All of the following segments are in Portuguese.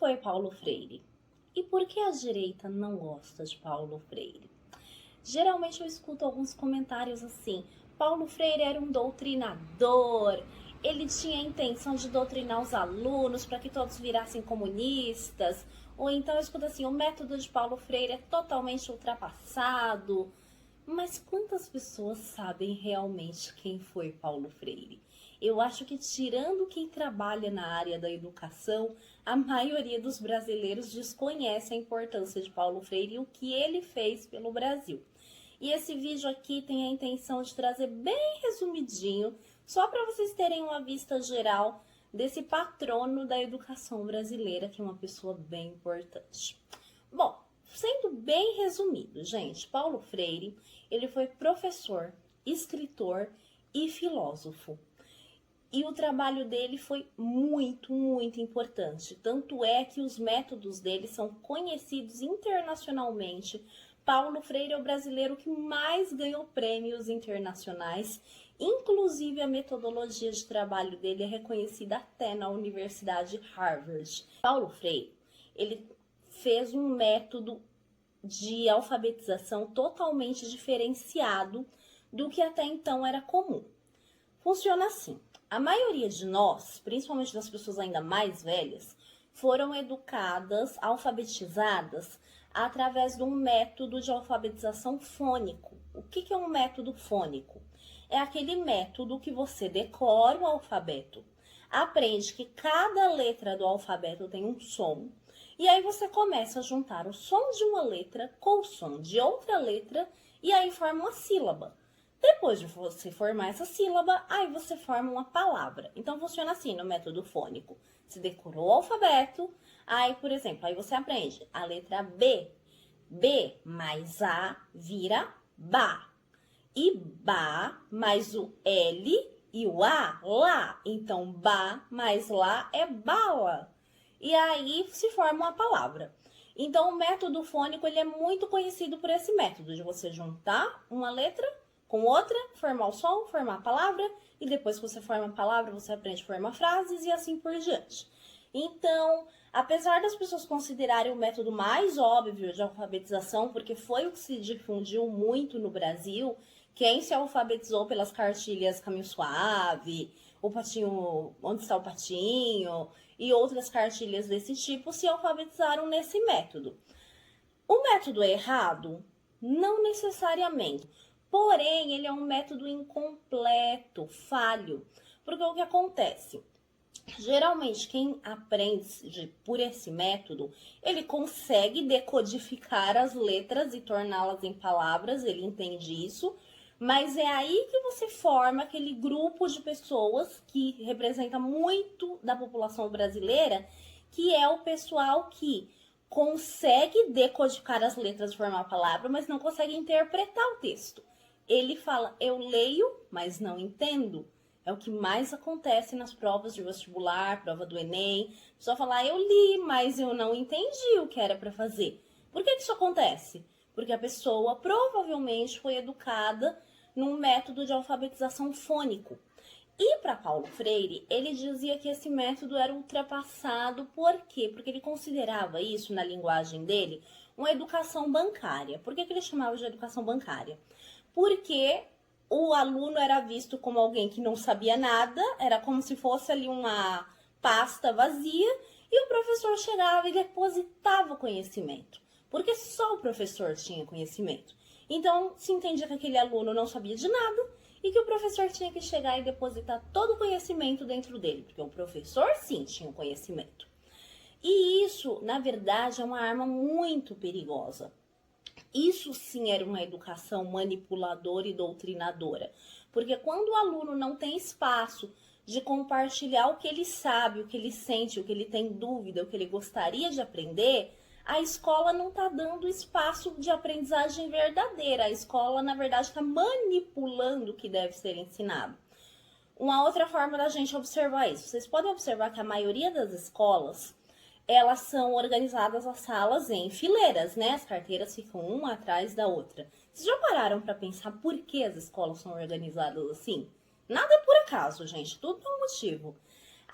foi Paulo Freire? E por que a direita não gosta de Paulo Freire? Geralmente eu escuto alguns comentários assim: Paulo Freire era um doutrinador, ele tinha a intenção de doutrinar os alunos para que todos virassem comunistas. Ou então eu escuto assim: o método de Paulo Freire é totalmente ultrapassado. Mas quantas pessoas sabem realmente quem foi Paulo Freire? Eu acho que, tirando quem trabalha na área da educação, a maioria dos brasileiros desconhece a importância de Paulo Freire e o que ele fez pelo Brasil. E esse vídeo aqui tem a intenção de trazer bem resumidinho, só para vocês terem uma vista geral desse patrono da educação brasileira, que é uma pessoa bem importante. Bom, sendo bem resumido, gente, Paulo Freire, ele foi professor, escritor e filósofo. E o trabalho dele foi muito, muito importante. Tanto é que os métodos dele são conhecidos internacionalmente. Paulo Freire é o brasileiro que mais ganhou prêmios internacionais. Inclusive, a metodologia de trabalho dele é reconhecida até na Universidade Harvard. Paulo Freire, ele fez um método de alfabetização totalmente diferenciado do que até então era comum. Funciona assim: a maioria de nós, principalmente das pessoas ainda mais velhas, foram educadas, alfabetizadas através de um método de alfabetização fônico. O que é um método fônico? É aquele método que você decora o alfabeto, aprende que cada letra do alfabeto tem um som, e aí você começa a juntar o som de uma letra com o som de outra letra, e aí forma uma sílaba. Depois de você formar essa sílaba, aí você forma uma palavra. Então, funciona assim no método fônico. Você decorou o alfabeto, aí, por exemplo, aí você aprende a letra B. B mais A vira Bá. E Bá mais o L e o A, Lá. Então, Bá mais Lá é bala. E aí se forma uma palavra. Então, o método fônico, ele é muito conhecido por esse método de você juntar uma letra com outra, formar o som, formar a palavra, e depois que você forma a palavra, você aprende a formar frases e assim por diante. Então, apesar das pessoas considerarem o método mais óbvio de alfabetização, porque foi o que se difundiu muito no Brasil, quem se alfabetizou pelas cartilhas Caminho Suave, o Patinho, Onde Está o Patinho, e outras cartilhas desse tipo, se alfabetizaram nesse método. O método é errado? Não necessariamente. Porém, ele é um método incompleto, falho. Porque o que acontece? Geralmente, quem aprende por esse método, ele consegue decodificar as letras e torná-las em palavras, ele entende isso, mas é aí que você forma aquele grupo de pessoas que representa muito da população brasileira, que é o pessoal que consegue decodificar as letras e formar a palavra, mas não consegue interpretar o texto. Ele fala: eu leio, mas não entendo. É o que mais acontece nas provas de vestibular, prova do Enem. A pessoa fala: eu li, mas eu não entendi o que era para fazer. Por que isso acontece? Porque a pessoa provavelmente foi educada num método de alfabetização fônico. E para Paulo Freire, ele dizia que esse método era ultrapassado. Por quê? Porque ele considerava isso, na linguagem dele, uma educação bancária. Por que ele chamava de educação bancária? Porque o aluno era visto como alguém que não sabia nada, era como se fosse ali uma pasta vazia, e o professor chegava e depositava o conhecimento, porque só o professor tinha conhecimento. Então, se entendia que aquele aluno não sabia de nada e que o professor tinha que chegar e depositar todo o conhecimento dentro dele, porque o professor sim tinha o conhecimento. E isso, na verdade, é uma arma muito perigosa. Isso sim era uma educação manipuladora e doutrinadora, porque quando o aluno não tem espaço de compartilhar o que ele sabe, o que ele sente, o que ele tem dúvida, o que ele gostaria de aprender, a escola não está dando espaço de aprendizagem verdadeira. A escola, na verdade, está manipulando o que deve ser ensinado. Uma outra forma da gente observar isso: vocês podem observar que a maioria das escolas, elas são organizadas as salas em fileiras, né? As carteiras ficam uma atrás da outra. Vocês já pararam para pensar por que as escolas são organizadas assim? Nada é por acaso, gente. Tudo tem um motivo.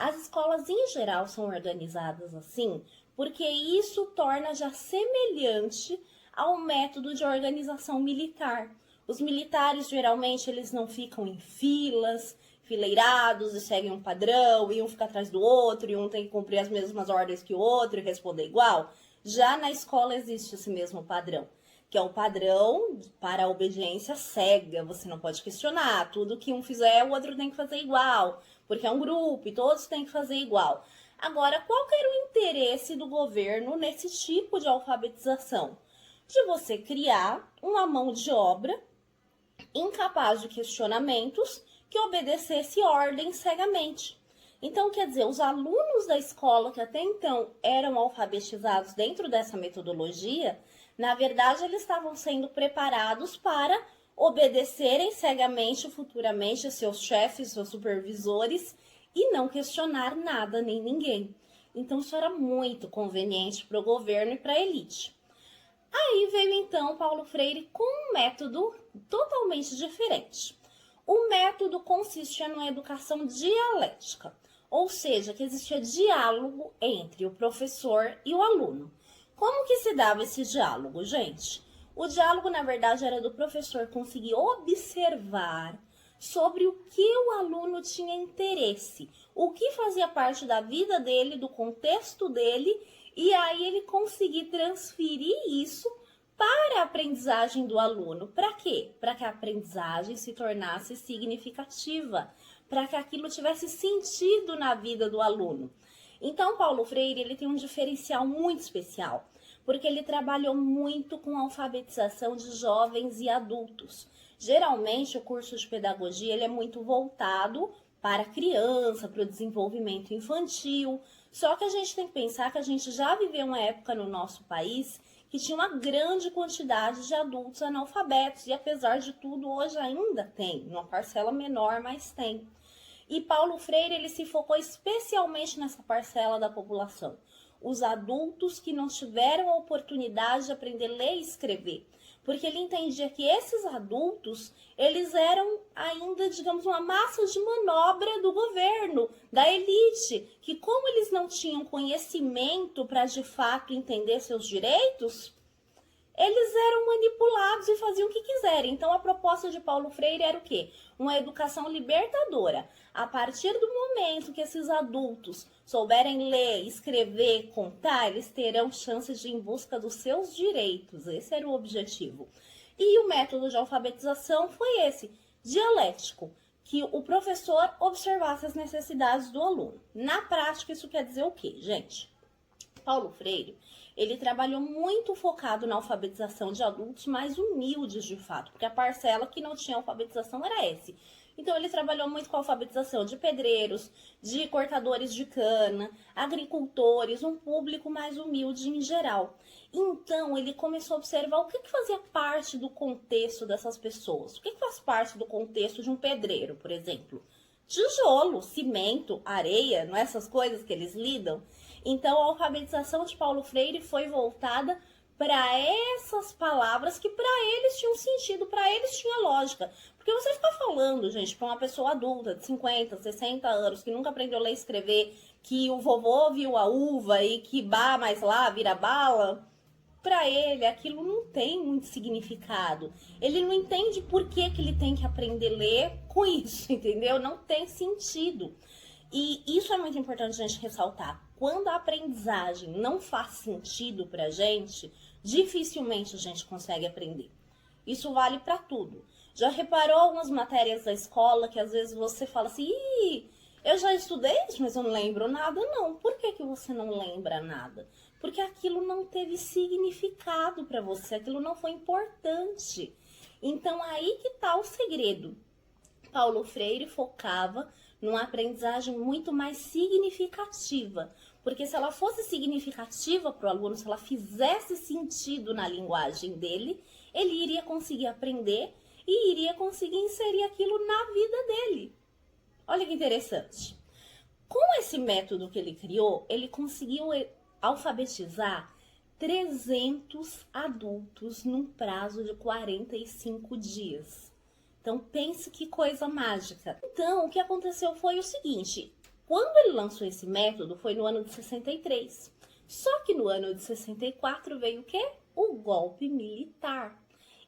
As escolas em geral são organizadas assim porque isso torna já semelhante ao método de organização militar. Os militares geralmente eles não ficam em filas, fileirados e seguem um padrão, e um fica atrás do outro, e um tem que cumprir as mesmas ordens que o outro e responder igual. Já na escola existe esse mesmo padrão, que é o padrão para a obediência cega. Você não pode questionar, tudo que um fizer, o outro tem que fazer igual, porque é um grupo e todos têm que fazer igual. Agora, qual que era o interesse do governo nesse tipo de alfabetização? De você criar uma mão de obra incapaz de questionamentos que obedecesse ordens cegamente. Então, quer dizer, os alunos da escola que até então eram alfabetizados dentro dessa metodologia, na verdade, eles estavam sendo preparados para obedecerem cegamente futuramente seus chefes, seus supervisores e não questionar nada nem ninguém. Então, isso era muito conveniente para o governo e para a elite. Aí veio então Paulo Freire com um método totalmente diferente. O método consistia numa educação dialética, ou seja, que existia diálogo entre o professor e o aluno. Como que se dava esse diálogo, gente? O diálogo, na verdade, era do professor conseguir observar sobre o que o aluno tinha interesse, o que fazia parte da vida dele, do contexto dele, e aí ele conseguir transferir isso para a aprendizagem do aluno. Para quê? Para que a aprendizagem se tornasse significativa, para que aquilo tivesse sentido na vida do aluno. Então, Paulo Freire ele tem um diferencial muito especial, porque ele trabalhou muito com a alfabetização de jovens e adultos. Geralmente, o curso de pedagogia ele é muito voltado para a criança, para o desenvolvimento infantil. Só que a gente tem que pensar que a gente já viveu uma época no nosso país que tinha uma grande quantidade de adultos analfabetos. E apesar de tudo, hoje ainda tem, numa parcela menor, mas tem. E Paulo Freire ele se focou especialmente nessa parcela da população. Os adultos que não tiveram a oportunidade de aprender a ler e escrever. Porque ele entendia que esses adultos, eles eram ainda, digamos, uma massa de manobra do governo, da elite, que como eles não tinham conhecimento para de fato entender seus direitos, eles eram manipulados e faziam o que quiserem. Então a proposta de Paulo Freire era o quê? Uma educação libertadora. A partir do momento que esses adultos souberem ler, escrever, contar, eles terão chances de ir em busca dos seus direitos. Esse era o objetivo. E o método de alfabetização foi esse, dialético, que o professor observasse as necessidades do aluno. Na prática, isso quer dizer o quê, gente? Paulo Freire, ele trabalhou muito focado na alfabetização de adultos mais humildes, de fato, porque a parcela que não tinha alfabetização era esse. Então, ele trabalhou muito com a alfabetização de pedreiros, de cortadores de cana, agricultores, um público mais humilde em geral. Então, ele começou a observar o que fazia parte do contexto dessas pessoas. O que faz parte do contexto de um pedreiro, por exemplo? Tijolo, cimento, areia, não é essas coisas que eles lidam? Então, a alfabetização de Paulo Freire foi voltada para essas palavras que para eles tinham sentido, para eles tinha lógica. Porque você ficar falando, gente, para uma pessoa adulta de 50, 60 anos, que nunca aprendeu a ler e escrever, que o vovô viu a uva e que bá mais lá vira bala, para ele aquilo não tem muito significado. Ele não entende por que ele tem que aprender a ler com isso, entendeu? Não tem sentido. E isso é muito importante a gente ressaltar. Quando a aprendizagem não faz sentido pra gente, dificilmente a gente consegue aprender. Isso vale para tudo. Já reparou algumas matérias da escola que às vezes você fala assim, eu já estudei isso, mas eu não lembro nada? Não. Por que você não lembra nada? Porque aquilo não teve significado para você, aquilo não foi importante. Então aí que tá o segredo. Paulo Freire focava numa aprendizagem muito mais significativa. Porque se ela fosse significativa para o aluno, se ela fizesse sentido na linguagem dele, ele iria conseguir aprender e iria conseguir inserir aquilo na vida dele. Olha que interessante. Com esse método que ele criou, ele conseguiu alfabetizar 300 adultos num prazo de 45 dias. Então, pense que coisa mágica. Então, o que aconteceu foi o seguinte. Quando ele lançou esse método foi no ano de 63. Só que no ano de 64 veio o quê? O golpe militar.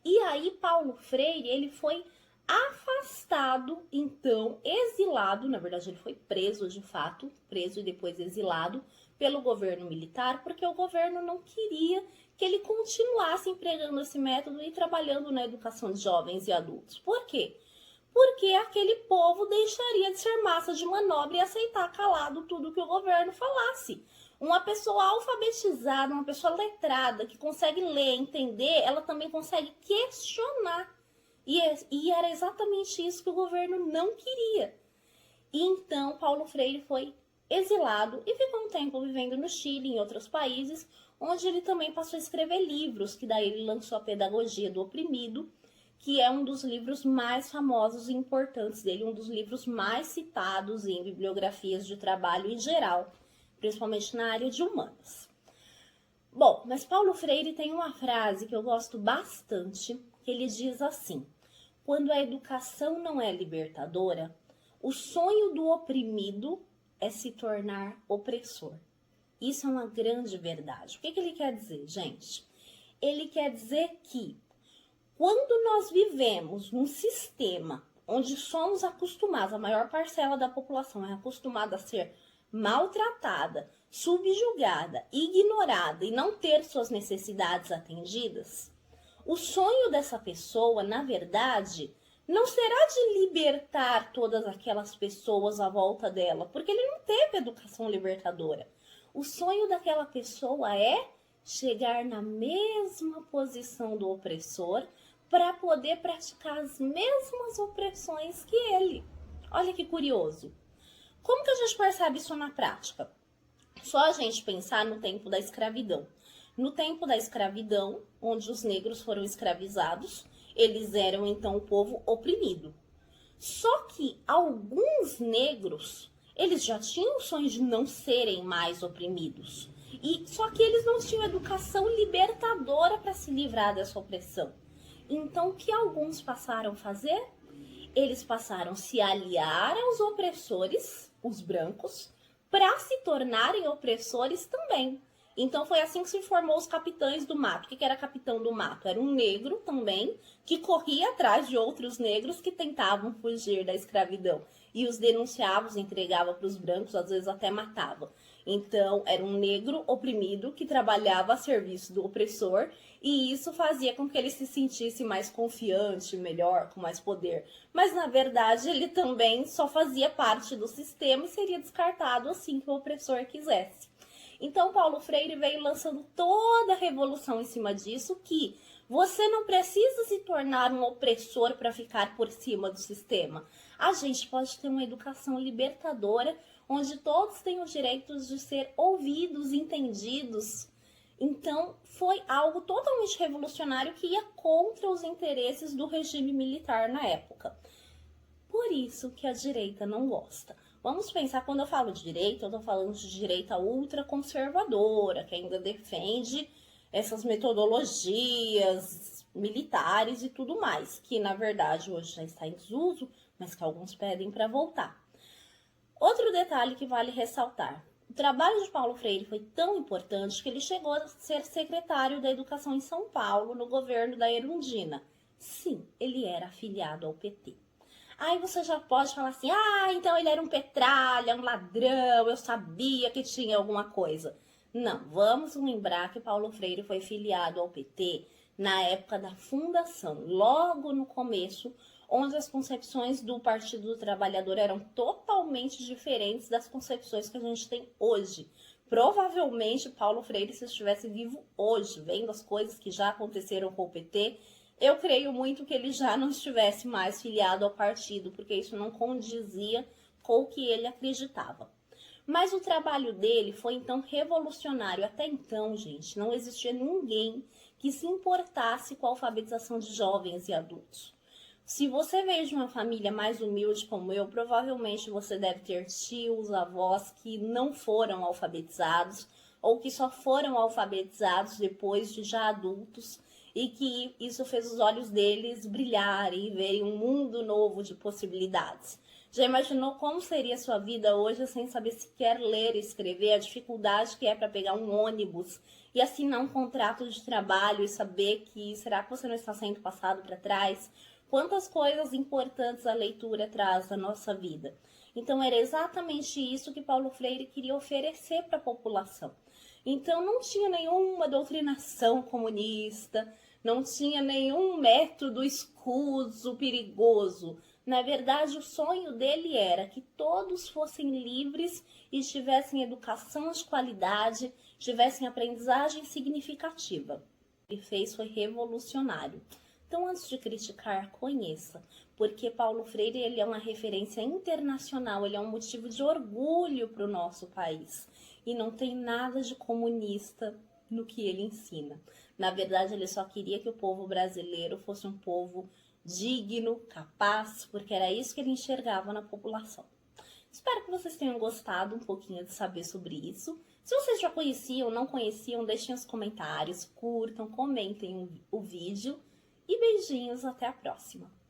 E aí Paulo Freire, ele foi afastado, então exilado, na verdade ele foi preso de fato, preso e depois exilado pelo governo militar, porque o governo não queria que ele continuasse empregando esse método e trabalhando na educação de jovens e adultos. Por quê? Porque aquele povo deixaria de ser massa de manobra e aceitar calado tudo que o governo falasse. Uma pessoa alfabetizada, uma pessoa letrada, que consegue ler, entender, ela também consegue questionar. E era exatamente isso que o governo não queria. E então Paulo Freire foi exilado e ficou um tempo vivendo no Chile e em outros países, onde ele também passou a escrever livros, que daí ele lançou a Pedagogia do Oprimido, que é um dos livros mais famosos e importantes dele, um dos livros mais citados em bibliografias de trabalho em geral, principalmente na área de humanas. Bom, mas Paulo Freire tem uma frase que eu gosto bastante, que ele diz assim: quando a educação não é libertadora, o sonho do oprimido é se tornar opressor. Isso é uma grande verdade. O que ele quer dizer, gente? Ele quer dizer que quando nós vivemos num sistema onde somos acostumados, a maior parcela da população é acostumada a ser maltratada, subjugada, ignorada e não ter suas necessidades atendidas, o sonho dessa pessoa, na verdade, não será de libertar todas aquelas pessoas à volta dela, porque ele não teve educação libertadora. O sonho daquela pessoa é chegar na mesma posição do opressor para poder praticar as mesmas opressões que ele. Olha que curioso. Como que a gente percebe isso na prática? Só a gente pensar no tempo da escravidão. No tempo da escravidão, onde os negros foram escravizados, eles eram então o povo oprimido. Só que alguns negros, eles já tinham o sonho de não serem mais oprimidos. Só que eles não tinham educação libertadora para se livrar dessa opressão. Então, o que alguns passaram a fazer? Eles passaram a se aliar aos opressores, os brancos, para se tornarem opressores também. Então, foi assim que se formou os capitães do mato. O que era capitão do mato? Era um negro também, que corria atrás de outros negros que tentavam fugir da escravidão. E os denunciava, os entregava para os brancos, às vezes até matava. Então, era um negro oprimido que trabalhava a serviço do opressor, e isso fazia com que ele se sentisse mais confiante, melhor, com mais poder. Mas, na verdade, ele também só fazia parte do sistema e seria descartado assim que o opressor quisesse. Então, Paulo Freire veio lançando toda a revolução em cima disso, que você não precisa se tornar um opressor para ficar por cima do sistema. A gente pode ter uma educação libertadora, onde todos têm os direitos de ser ouvidos, entendidos. Então, foi algo totalmente revolucionário que ia contra os interesses do regime militar na época. Por isso que a direita não gosta. Vamos pensar, quando eu falo de direita, eu estou falando de direita ultraconservadora, que ainda defende essas metodologias militares e tudo mais, que na verdade hoje já está em desuso, mas que alguns pedem para voltar. Outro detalhe que vale ressaltar: o trabalho de Paulo Freire foi tão importante que ele chegou a ser secretário da Educação em São Paulo, no governo da Erundina. Sim, ele era afiliado ao PT. Aí você já pode falar assim: então ele era um petralha, um ladrão, eu sabia que tinha alguma coisa. Não, vamos lembrar que Paulo Freire foi filiado ao PT na época da fundação, logo no começo, onde as concepções do Partido do Trabalhador eram totalmente diferentes das concepções que a gente tem hoje. Provavelmente Paulo Freire, se estivesse vivo hoje, vendo as coisas que já aconteceram com o PT, eu creio muito que ele já não estivesse mais filiado ao partido, porque isso não condizia com o que ele acreditava. Mas o trabalho dele foi então revolucionário. Até então, gente, não existia ninguém que se importasse com a alfabetização de jovens e adultos. Se você veio de uma família mais humilde como eu, provavelmente você deve ter tios, avós que não foram alfabetizados ou que só foram alfabetizados depois de já adultos, e que isso fez os olhos deles brilharem e verem um mundo novo de possibilidades. Já imaginou como seria a sua vida hoje sem saber sequer ler e escrever? A dificuldade que é para pegar um ônibus e assinar um contrato de trabalho e saber que será que você não está sendo passado para trás? Quantas coisas importantes a leitura traz na nossa vida. Então era exatamente isso que Paulo Freire queria oferecer para a população. Então não tinha nenhuma doutrinação comunista, não tinha nenhum método escuso, perigoso. Na verdade, o sonho dele era que todos fossem livres e tivessem educação de qualidade, tivessem aprendizagem significativa. O que ele fez foi revolucionário. Então, antes de criticar, conheça, porque Paulo Freire ele é uma referência internacional, ele é um motivo de orgulho para o nosso país. E não tem nada de comunista no que ele ensina. Na verdade, ele só queria que o povo brasileiro fosse um povo digno, capaz, porque era isso que ele enxergava na população. Espero que vocês tenham gostado um pouquinho de saber sobre isso. Se vocês já conheciam ou não conheciam, deixem os comentários, curtam, comentem o vídeo e beijinhos, até a próxima!